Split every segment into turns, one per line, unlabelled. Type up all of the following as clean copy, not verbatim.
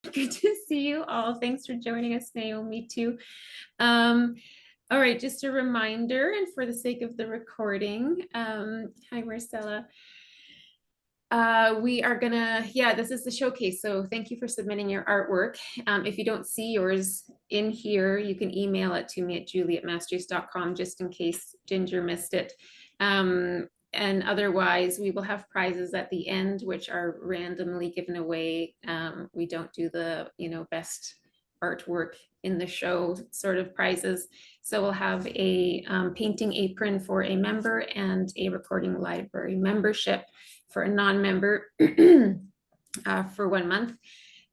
Good to see you all. Thanks for joining us, Naomi, too. All right, just a reminder, and for the sake of the recording, hi, Marcella. We are gonna, this is the showcase. So thank you for submitting your artwork. If you don't see yours in here, you can email it to me at julie@mastrius.com just in case Ginger missed it. And otherwise, we will have prizes at the end, which are randomly given away. We don't do the, best artwork in the show sort of prizes. So we'll have a painting apron for a member and a recording library membership for a non-member for 1 month.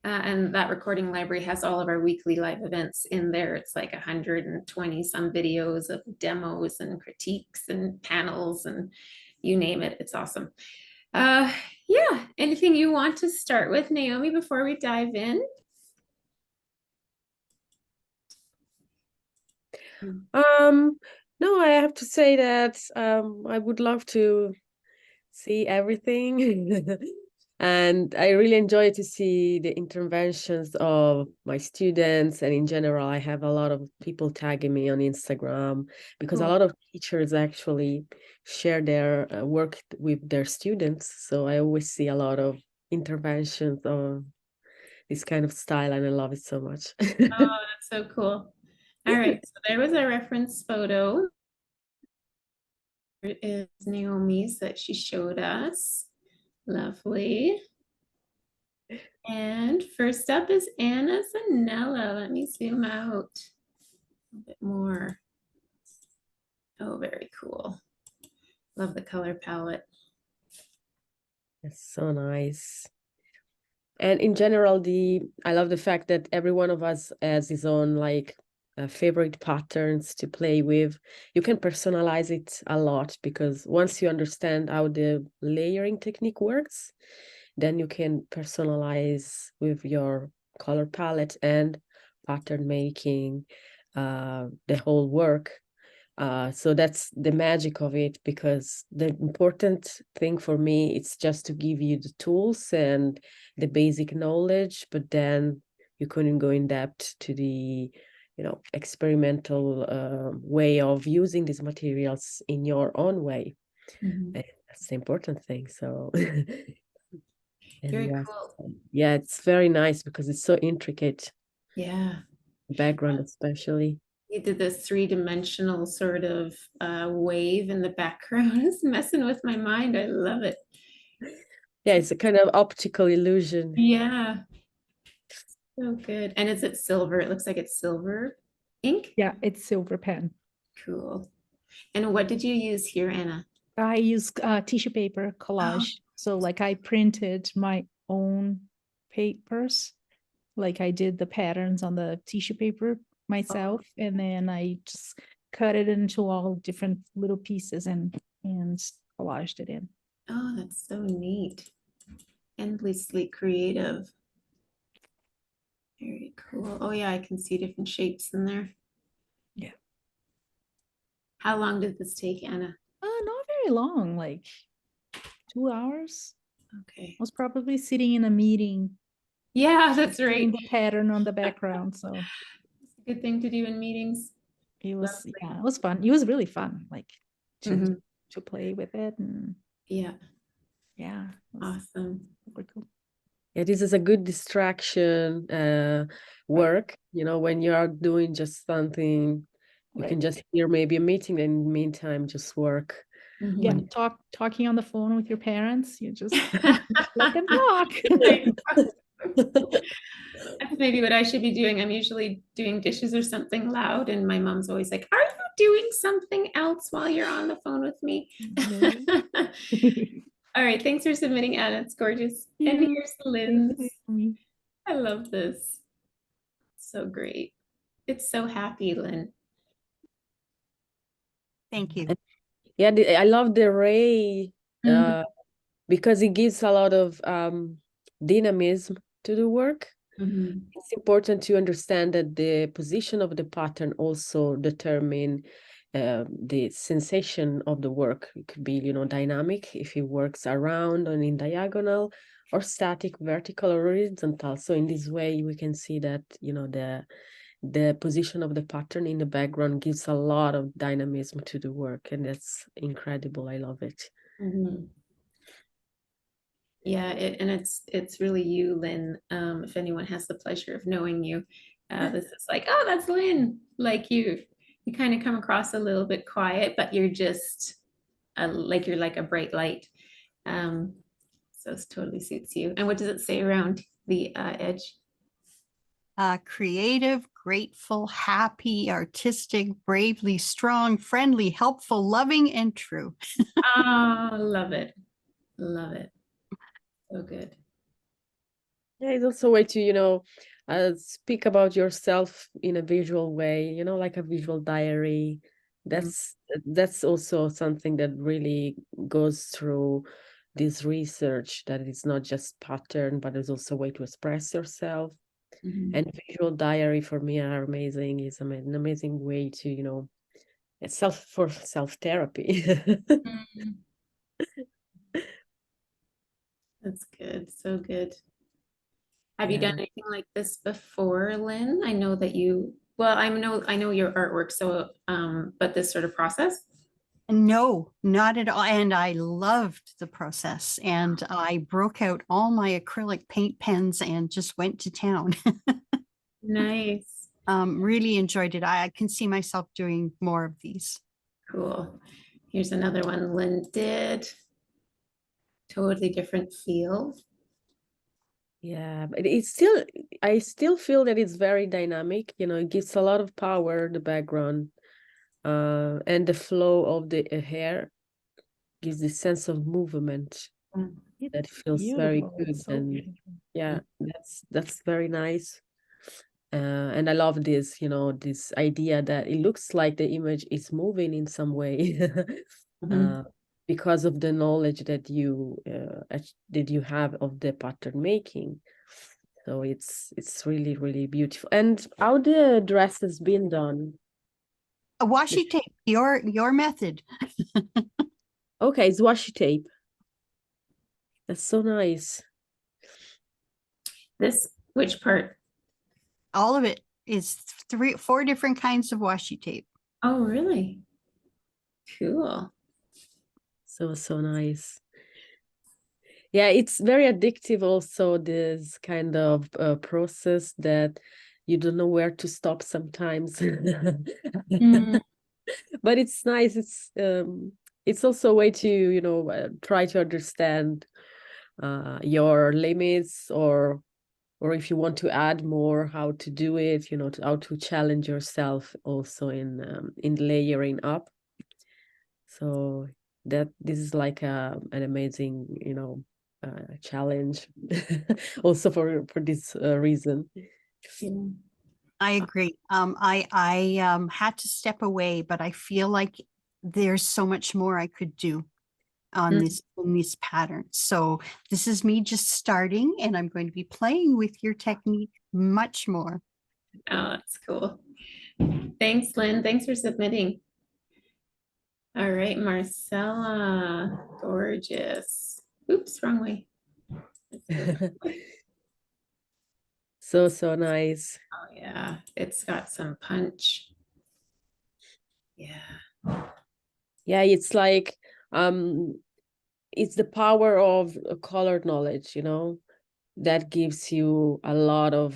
And that recording library has all of our weekly live events in there. It's like 120 some videos of demos and critiques and panels and you name it. It's awesome. Anything you want to start with, Naomi, before we dive in?
No, I have to say that I would love to see everything. And I really enjoy to see the interventions of my students. And in general, I have a lot of people tagging me on Instagram because a lot of teachers actually share their work with their students. So I always see a lot of interventions of this kind of style, and I love it so much.
Oh, that's so cool. All right, so there was a reference photo. It is Naomi's that she showed us. Lovely. And first up is Anna Zanella. Let me zoom out a bit more. Oh, very cool. Love the color palette.
It's so nice. And in general, I love the fact that every one of us has his own favorite patterns to play with. You can personalize it a lot because once you understand how the layering technique works, then you can personalize with your color palette and pattern making, the whole work. So that's the magic of it, because the important thing for me is just to give you the tools and the basic knowledge, but then you couldn't go in depth to the experimental way of using these materials in your own way. That's the important thing. So
very cool.
Yeah, it's very nice because it's so intricate.
Yeah.
Background especially.
You did this three-dimensional sort of wave in the background. It's messing with my mind. I love it.
Yeah, it's a kind of optical illusion.
Yeah. So good. And is it silver? It looks like it's silver ink.
Yeah, it's silver pen.
Cool. And what did you use here, Anna?
I use tissue paper collage. So I printed my own papers. I did the patterns on the tissue paper myself, and then I just cut it into all different little pieces and collaged it in.
Oh, that's so neat. Endlessly creative. Very cool. Oh yeah, I can see different shapes in there.
Yeah.
How long did this take, Anna?
Not very long, 2 hours.
Okay.
I was probably sitting in a meeting.
Yeah, that's right.
Doing the pattern on the background, so
it's a good thing to do in meetings.
It was it was fun. It was really fun, to play with it, and
yeah, awesome.
Super cool.
Yeah, this is a good distraction work. When you are doing just something, you can just hear maybe a meeting, and in the meantime just work.
Yeah, talking on the phone with your parents, you just let them talk.
That's maybe what I should be doing. I'm usually doing dishes or something loud, and my mom's always like, "Are you doing something else while you're on the phone with me?" All right, thanks for submitting, Anna. It's gorgeous. And here's Lynn's. I love this. So great. It's so happy, Lynn.
Thank you.
Yeah, I love the ray because it gives a lot of dynamism to the work. It's important to understand that the position of the pattern also determine the sensation of the work. It could be, you know, dynamic if it works around and in diagonal, or static, vertical or horizontal. So in this way, we can see that, you know, the position of the pattern in the background gives a lot of dynamism to the work, and that's incredible. I love it.
Mhm. Yeah, and it's really you, Lynn. If anyone has the pleasure of knowing you, this is like, oh, that's Lynn. Like you kind of come across a little bit quiet, but you're just like you're like a bright light. Um, so it totally suits you. And what does it say around the edge?
Creative, grateful, happy, artistic, bravely strong, friendly, helpful, loving, and true.
Oh, love it. Love it. So good.
Yeah, it's also a way to, you know, speak about yourself in a visual way, you know, like a visual diary. That's also something that really goes through this research, that it's not just pattern, but it's also a way to express yourself.
Mhm.
And visual diary for me are amazing. It's an amazing way to, you know, it's self-therapy.
Mhm. That's good. So good. Have you done
Yeah.
anything like this before, Lynn? I know that you, well, I know your artwork, so but this sort of process.
No, not at all. And I loved the process. And I broke out all my acrylic paint pens and just went to town.
Nice.
Really enjoyed it. I can see myself doing more of these.
Cool. Here's another one Lynn did. Totally different feel.
Yeah, but I still feel that it's very dynamic, you know, it gives a lot of power, the background, and the flow of the hair gives this sense of movement that feels very
Beautiful.
good.
It's so
And
beautiful.
yeah, that's very nice. And I love this, you know, this idea that it looks like the image is moving in some way.
Mhm.
Because of the knowledge that you have of the pattern making. So it's really, really beautiful. And how the dress has been done?
A washi tape, your method.
Okay, it's washi tape. That's so nice.
This, which part?
All of it is 4 different kinds of washi tape.
Oh, really? Cool.
So nice. Yeah, it's very addictive also, this kind of process that you don't know where to stop sometimes.
Mm.
But it's nice. It's also a way to, you know, try to understand your limits, or if you want to add more, how to do it, you know, how to challenge yourself also in layering up. So that this is like an amazing, you know, challenge also for this reason.
Yeah.
I agree. I had to step away, but I feel like there's so much more I could do on
Mm.
this pattern. So this is me just starting, and I'm going to be playing with your technique much more.
Oh, that's cool. Thanks, Lynn. Thanks for submitting. All right, Marcella. Gorgeous. Oops, wrong way.
So nice.
Oh, yeah. It's got some punch. Yeah.
Yeah, it's like it's the power of color knowledge, you know, that gives you a lot of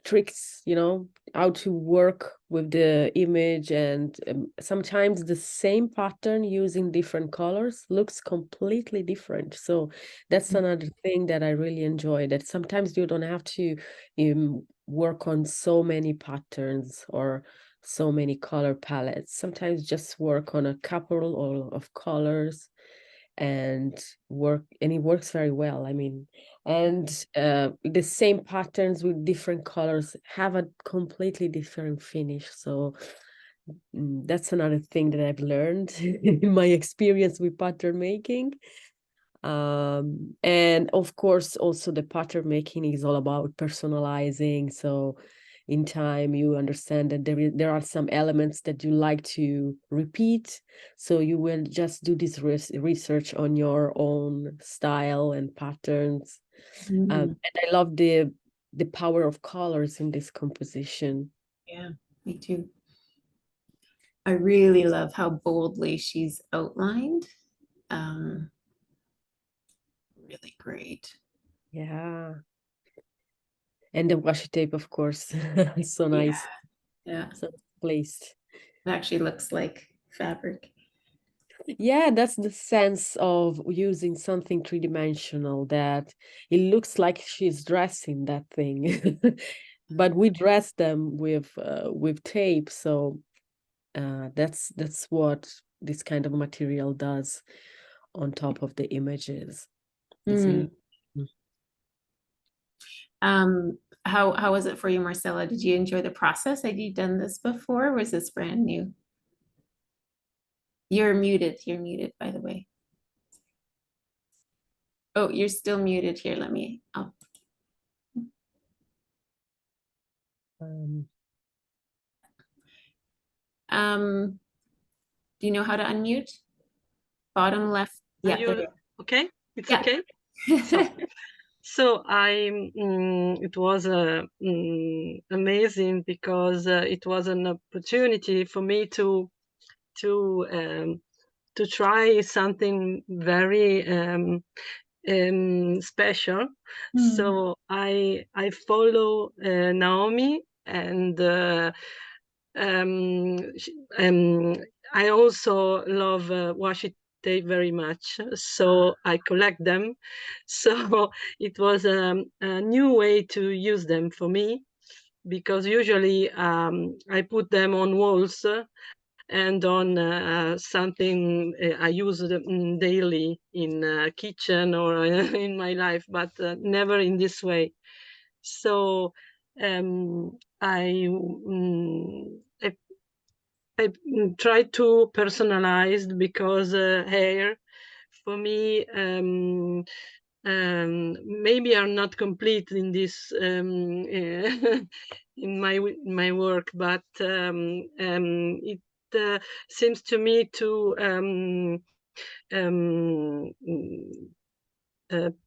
tricks, you know, how to work with the image. And sometimes the same pattern using different colors looks completely different. So that's another thing that I really enjoy, that sometimes you don't have to work on so many patterns or so many color palettes. Sometimes just work on a couple of colors and it works very well. I mean, and the same patterns with different colors have a completely different finish. So that's another thing that I've learned in my experience with pattern making. And of course also the pattern making is all about personalizing. So in time, you understand that there are some elements that you like to repeat. So you will just do this research on your own style and patterns.
Mhm.
And I love the power of colors in this composition.
Yeah, me too. I really love how boldly she's outlined. Really great.
Yeah. And the washi tape, of course. So nice.
Yeah,
So placed.
it actually looks like fabric.
Yeah, that's the sense of using something three-dimensional, that it looks like she's dressing that thing. But we dress them with tape, so that's what this kind of material does on top of the images. It's
Mm.
really
How was it for you, Marcella? Did you enjoy the process? Had you done this before, or was this brand new? You're muted. You're muted, by the way. Oh, you're still muted here. Let me. Oh,
um,
do you know how to unmute? Bottom left.
Are
Yeah, there
you
you
okay? It's
Yeah.
okay.
go.
So it was amazing because it was an opportunity for me to try something very special. So I follow Naomi, and I also love washi tape very much, so I collect them. So it was a new way to use them for me, because usually I put them on walls and on something I use daily in kitchen or in my life, but never in this way. So I try to personalize, because hair for me maybe are not complete in this in my work, but it seems to me to um,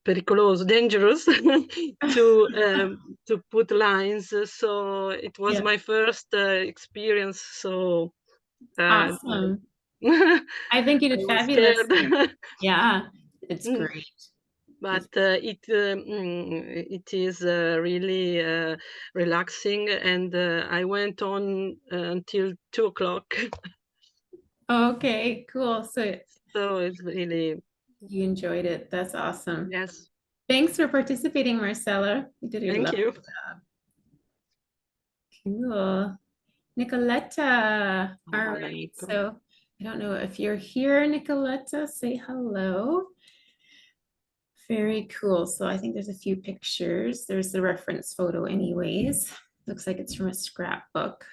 pericoloso, dangerous to put lines. So it was
Yeah.
my first experience. So
Awesome.
I
I think you did
was
fabulous.
scared.
Yeah, it's
Mm.
great.
But it is really relaxing, and I went on until 2 o'clock.
Okay, cool. So
So it's really,
you enjoyed it. That's awesome.
yes.
Thanks for participating, Marcella. You did a
Thank
lovely
you.
job. Cool. Nicoletta. All right. So I don't know if you're here, Nicoletta. Say hello. Very cool. So I think there's a few pictures. There's the reference photo anyways. Looks like it's from a scrapbook.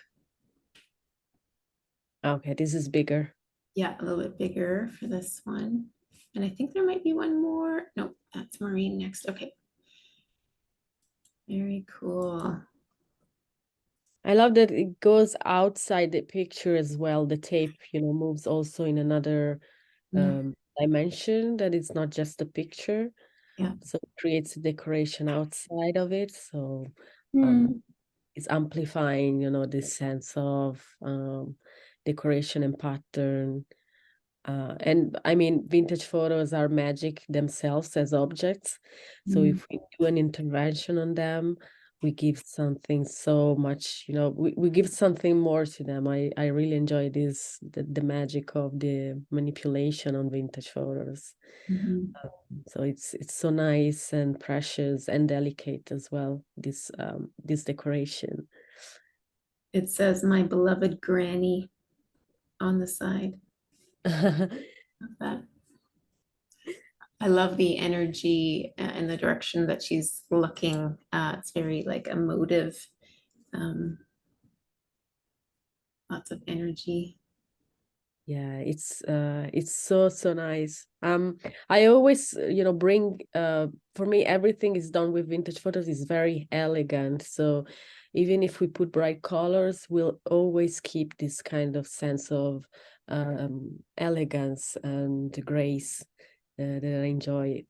okay, this is bigger.
Yeah, a little bit bigger for this one. And I think there might be one more. Nope, that's Maureen next. Okay. Very cool.
I love that it goes outside the picture as well. The tape, moves also in another
Yeah.
dimension, that it's not just a picture.
Yeah.
So it creates a decoration outside of it. So
Hmm.
it's amplifying, this sense of decoration and pattern. And I mean, vintage photos are magic themselves as objects. So if we do an intervention on them, we give something so much, we give something more to them. I really enjoy the magic of the manipulation on vintage photos.
Mhm.
So it's so nice and precious and delicate as well, this decoration.
It says my beloved granny on the side of that. I love the energy and the direction that she's looking. It's very like emotive. Lots of energy.
Yeah, it's so nice. I always, bring for me everything is done with vintage photos is very elegant. So even if we put bright colors, we'll always keep this kind of sense of elegance and grace that I enjoy.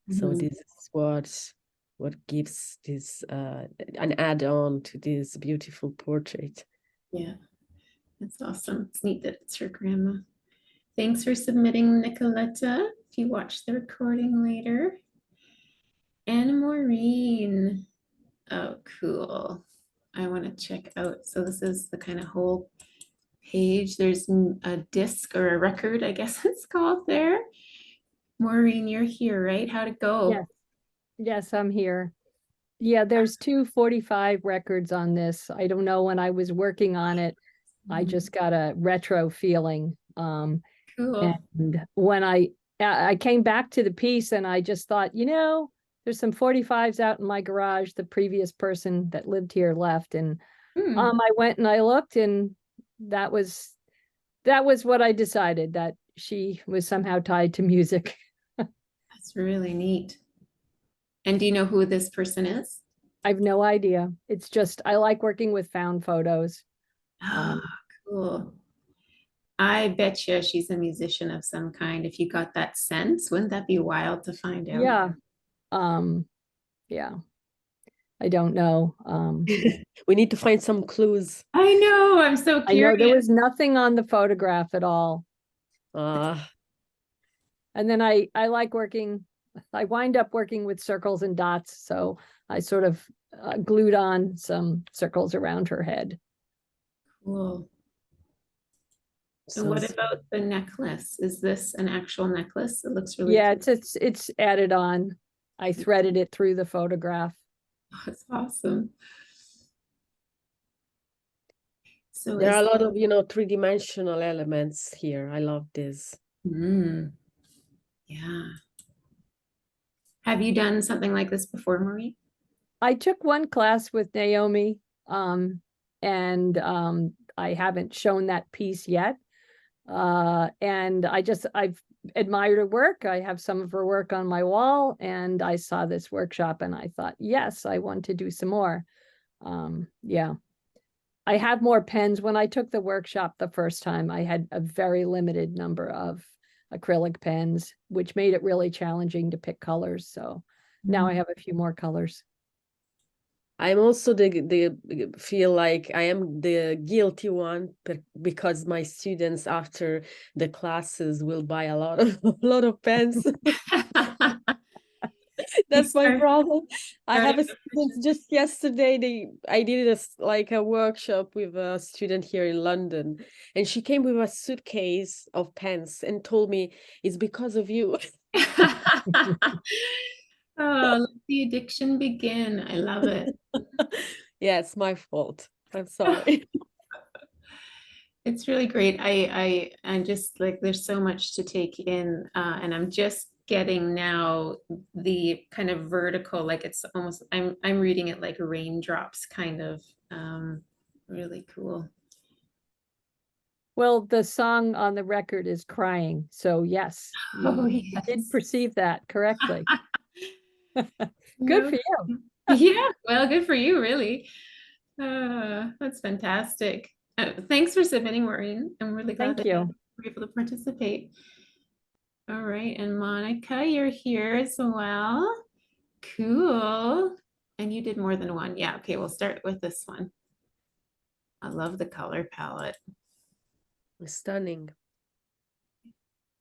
So
Mhm.
this is what gives this an add-on to this beautiful portrait.
Yeah, that's awesome. It's neat that it's her grandma. Thanks for submitting, Nicoletta. If you watch the recording later. And Maureen. Oh, cool. I want to check out. So this is the kind of whole page. There's a disc or a record, I guess it's called there. Maureen, you're here, right? How'd it go?
Yes, yes, I'm here. Yeah, there's 245 records on this. I don't know when I was working on it. I just got a retro feeling.
Cool.
And when I came back to the piece and I just thought, there's some 45s out in my garage. The previous person that lived here left. And
Hmm,
I went and I looked, and that was what I decided, that she was somehow tied to music.
that's really neat. And do you know who this person is?
I have no idea. It's just, I like working with found photos.
Ah, cool. I bet you she's a musician of some kind. If you got that sense, wouldn't that be wild to find out?
Yeah. Yeah. I don't know.
We need to find some clues.
I know. I'm so
I know there
curious.
was nothing on the photograph at all. And then I like working, I wind up working with circles and dots. So I sort of glued on some circles around her head.
Cool. So
So
what about the necklace? Is this an actual necklace? It looks really
Yeah,
cool.
it's added on. I threaded it through the photograph.
That's awesome. So
there are a
is
lot of, three-dimensional elements here. I love this.
yeah. Have you done something like this before, Marie?
I took one class with Naomi, and I haven't shown that piece yet. And I've admired her work. I have some of her work on my wall, and I saw this workshop and I thought, yes, I want to do some more. Yeah. I have more pens. When I took the workshop the first time, I had a very limited number of acrylic pens, which made it really challenging to pick colors. So now I have a few more colors.
I'm also the feel like I am the guilty one, because my students after the classes will buy a lot of pens. That's my problem. I have a student just yesterday. I did a workshop with a student here in London, and she came with a suitcase of pens and told me it's because of you.
Oh, let the addiction begin. I love it.
Yeah, it's my fault. I'm sorry.
It's really great. I'm just like, there's so much to take in, and I'm just getting now the kind of vertical, like it's almost, I'm reading it like raindrops kind of, really cool.
Well, the song on the record is Crying. So yes,
Oh,
I
yes.
did perceive that correctly. Good
No,
for you.
yeah, well, good for you, really. That's fantastic. Thanks for submitting, Maureen. I'm really glad
Thank
that you
you.
were able to participate. All right, and Monica, you're here as well. Cool. And you did more than one. Yeah, okay, we'll start with this one. I love the color palette.
Stunning.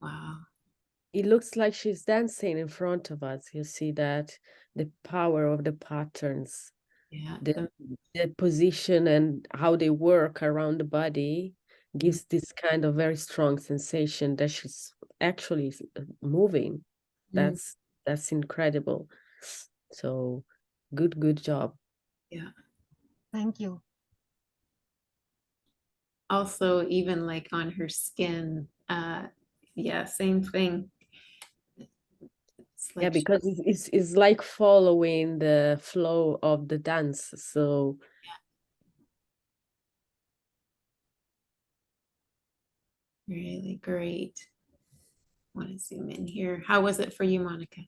Wow.
It looks like she's dancing in front of us. You see that the power of the patterns,
Yeah.
the position and how they work around the body gives this kind of very strong sensation that she's actually moving. That's incredible. So good job.
Yeah.
Thank you.
Also, even like on her skin, yeah, same thing. It's
Yeah,
like
because it's like following the flow of the dance. So
Really great. Want to zoom in here. How was it for you, Monica?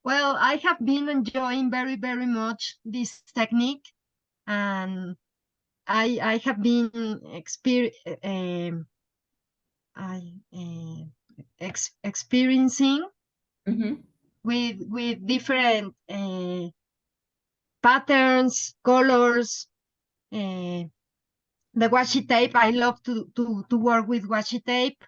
Well, I have been enjoying very, very much this technique, and I have been experiencing
Mm-hmm.
with different patterns, colors. The washi tape, I love to work with washi tape.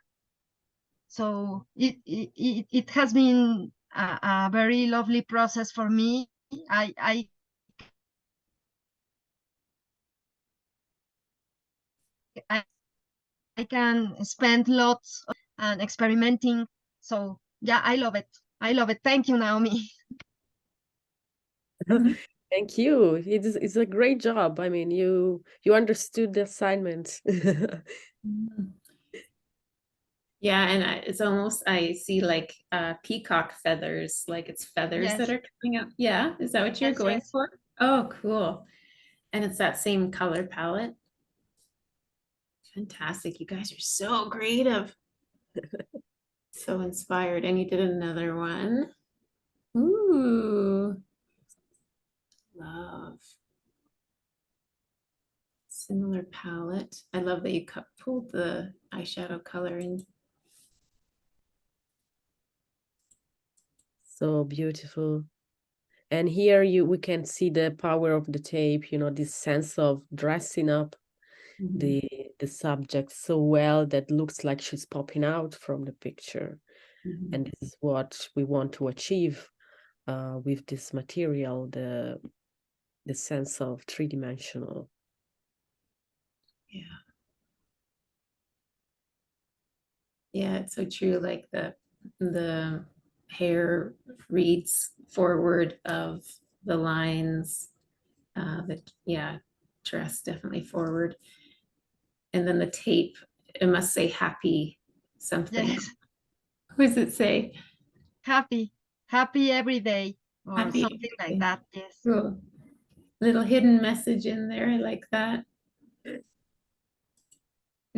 So it has been a very lovely process for me. I can spend lots and experimenting. So yeah, I love it. I love it. Thank you, Naomi.
Thank you. It's a great job. I mean, you understood the assignment.
Yeah, and it's almost, I see like peacock feathers, like it's feathers that
Yes.
are coming out. Yeah, is that what you're
Yes,
going
yes.
for? Oh, cool. And it's that same color palette. Fantastic. You guys are so creative. So inspired. And you did another one. Ooh, love. Similar palette. I love that you pulled the eyeshadow color in.
So beautiful. And here we can see the power of the tape, you know, this sense of dressing up the subject so well that looks like she's popping out from the picture.
Mhm.
And this is what we want to achieve with this material, the sense of three-dimensional.
Yeah. Yeah, it's so true. Like the hair reads forward of the lines. Yeah, dress definitely forward. And then the tape, it must say happy something.
Yes.
What does it say?
Happy every day, or
Happy
something like
every day.
that. Yes.
Cool. Little hidden message in there. I like that.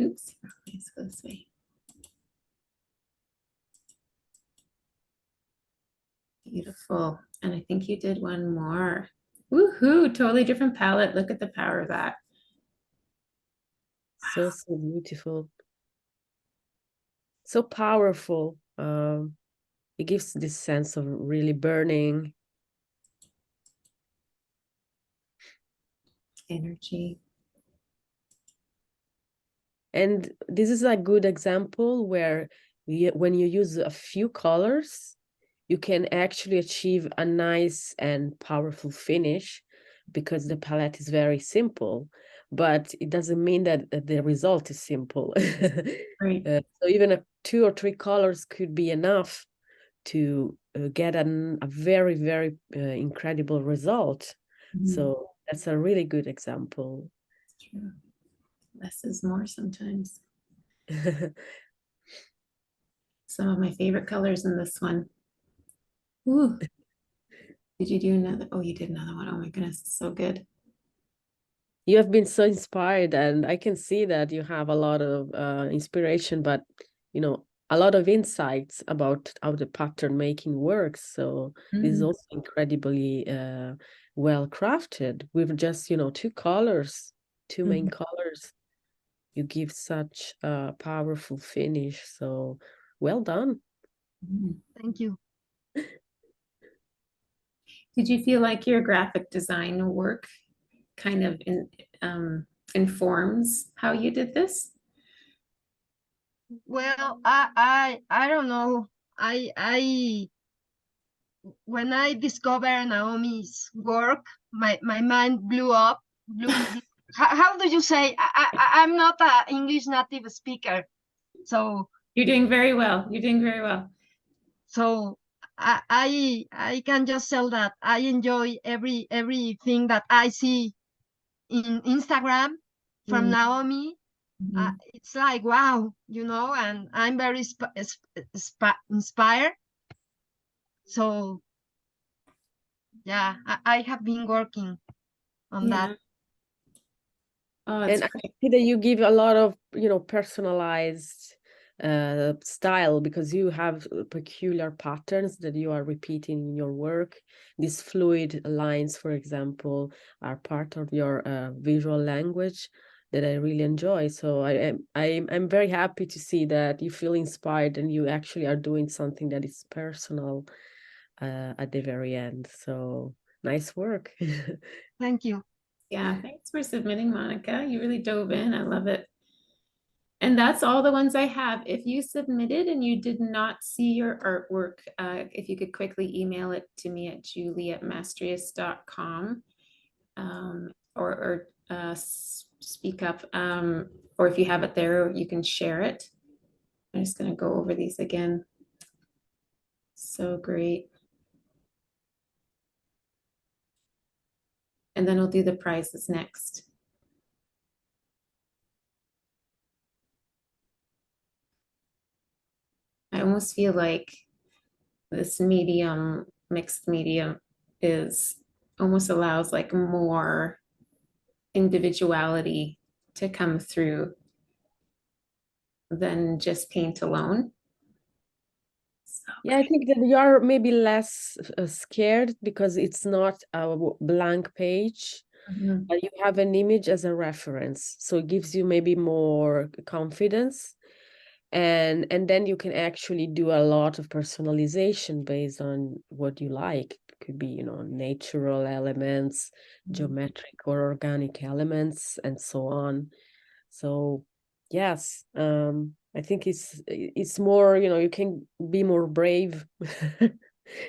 Oops, let's go this way. Beautiful. And I think you did one more. Woohoo, totally different palette. Look at the power of that.
So beautiful. So powerful. It gives this sense of really burning
Energy.
And this is a good example where when you use a few colors, you can actually achieve a nice and powerful finish because the palette is very simple, but it doesn't mean that the result is simple.
Right.
So even 2 or 3 colors could be enough to get a very, very incredible result. So that's a really good example.
It's true. Less is more sometimes. Some of my favorite colors in this one. Ooh. Did you do another? Oh, you did another one. Oh my goodness, it's so good.
You have been so inspired, and I can see that you have a lot of inspiration, but you know, a lot of insights about how the pattern making works. So this is also incredibly well crafted with just, you know, 2 colors, 2 main colors. You give such a powerful finish. So well done.
Thank you.
Did you feel like your graphic design work kind of informs how you did this?
Well, I don't know. When I discovered Naomi's work, my mind blew up. How do you say? I'm not an English native speaker, so
You're doing very well. You're doing very well.
so I can just tell that I enjoy everything that I see in Instagram from Naomi. It's like, wow, you know, and I'm very inspired. So yeah, I have been working on that.
Oh,
And
it's
I
great.
see that you give a lot of, personalized style, because you have peculiar patterns that you are repeating in your work. These fluid lines, for example, are part of your visual language that I really enjoy. So I'm very happy to see that you feel inspired and you actually are doing something that is personal at the very end. So nice work.
Thank you.
Yeah, thanks for submitting, Monica. You really dove in. I love it. And that's all the ones I have. If you submitted and you did not see your artwork, if you could quickly email it to me at julie@mastrius.com, or speak up, or if you have it there, you can share it. I'm just going to go over these again. So great. And then we'll do the prizes next. I almost feel like this medium, mixed medium, is almost allows like more individuality to come through than just paint alone. So
Yeah, I think that you are maybe less scared because it's not a blank page,
mhm.
but you have an image as a reference. So it gives you maybe more confidence. And then you can actually do a lot of personalization based on what you like. It could be, natural elements, geometric or organic elements, and so on. So yes, I think it's more, you can be more brave.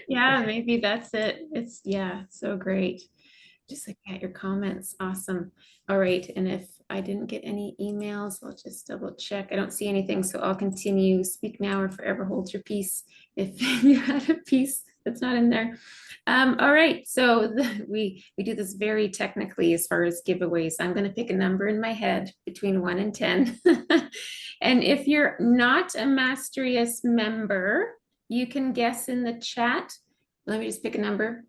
Yeah, maybe that's it. It's, yeah, so great. Just looking at your comments. Awesome. All right. And if I didn't get any emails, I'll just double check. I don't see anything, so I'll continue. Speak now or forever hold your peace. If you had a piece that's not in there. All right. So we do this very technically as far as giveaways. I'm going to pick a number in my head between 1 and 10. And if you're not a Mastrius member, you can guess in the chat. Let me just pick a number.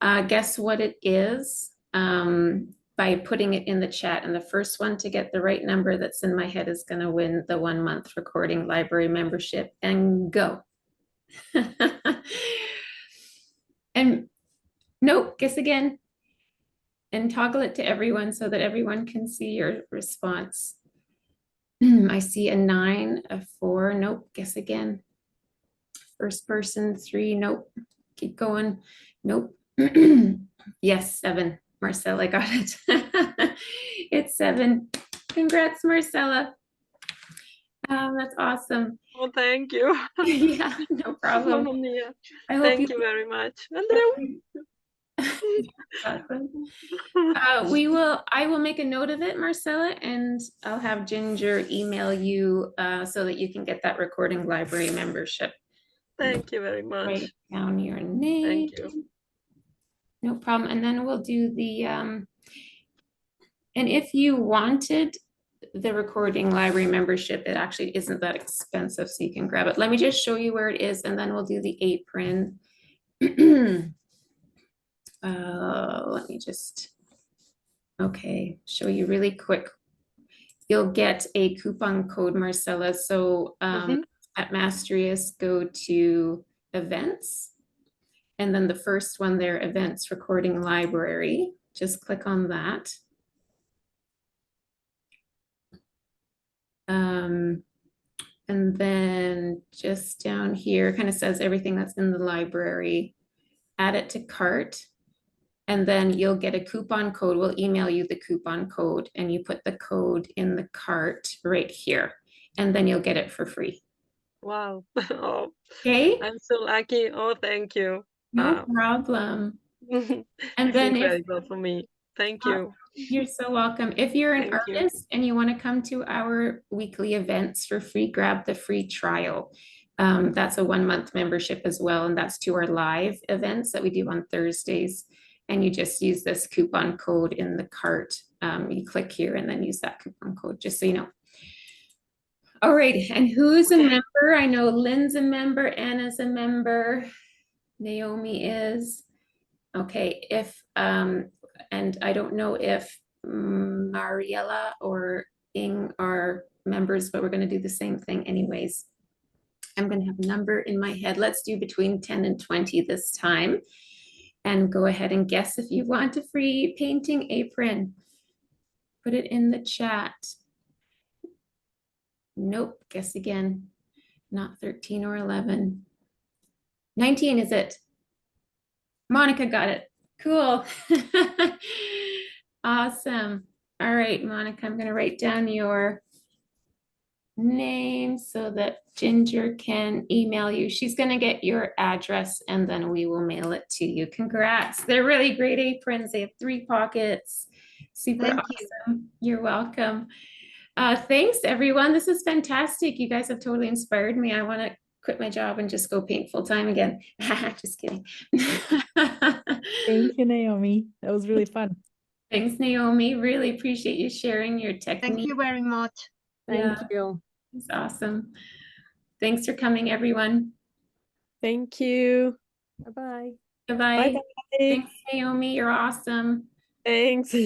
Guess what it is, by putting it in the chat. And the first one to get the right number that's in my head is going to win the 1 month recording library membership. And go. And nope, guess again. And toggle it to everyone so that everyone can see your response. I see a 9, a 4. Nope, guess again. First person, 3. Nope. Keep going. Nope. Yes, 7. Marcella got it. It's 7. Congrats, Marcella. That's awesome.
Oh, thank you.
Yeah, no problem.
Mamma mia.
I hope
Thank you very much. Andrew.
Awesome. I will make a note of it, Marcella, and I'll have Ginger email you so that you can get that recording library membership.
Thank you very much.
Write down your name.
Thank you.
No problem. And then we'll do the, and if you wanted the recording library membership, it actually isn't that expensive, so you can grab it. Let me just show you where it is, and then we'll do the apron. Let me just, okay, show you really quick. You'll get a coupon code, Marcella. So at Mastrius, go to events. And then the first one there, events recording library. Just click on that. And then just down here, kind of says everything that's in the library. Add it to cart. And then you'll get a coupon code. We'll email you the coupon code and you put the code in the cart right here. And then you'll get it for free.
Wow. Oh,
Okay.
I'm so lucky. Oh, thank you.
No problem. And
It's
then if
incredible for me. Thank you.
you're so welcome. If you're an
Thank you.
artist and you want to come to our weekly events for free, grab the free trial. That's a 1 month membership as well. And that's to our live events that we do on Thursdays. And you just use this coupon code in the cart. You click here and then use that coupon code, just so you know. All right, and who's a member? I know Lynn's a member, Anna's a member, Naomi is. Okay, if, and I don't know if Mariella or Ing are members, but we're going to do the same thing anyways. I'm going to have a number in my head. Let's do between 10 and 20 this time. And go ahead and guess if you want a free painting apron. Put it in the chat. Nope, guess again. Not 13 or 11. 19, is it? Monica got it. Cool. Awesome. All right, Monica, I'm going to write down your name so that Ginger can email you. She's going to get your address and then we will mail it to you. Congrats. They're really great aprons. They have 3 pockets. Super
Thank
awesome. You're welcome. Thanks, everyone. This is fantastic. You guys have totally inspired me. I want to quit my job and just go paint full time again. Just kidding.
Thank you, Naomi. That was really fun.
Thanks, Naomi. Really appreciate you sharing your
Thank
technique.
you very much.
Thank
Yeah.
you.
It's awesome. Thanks for coming, everyone.
Thank you.
Bye-bye.
Bye-bye.
Bye-bye.
Thanks, Naomi. You're awesome.
Thanks.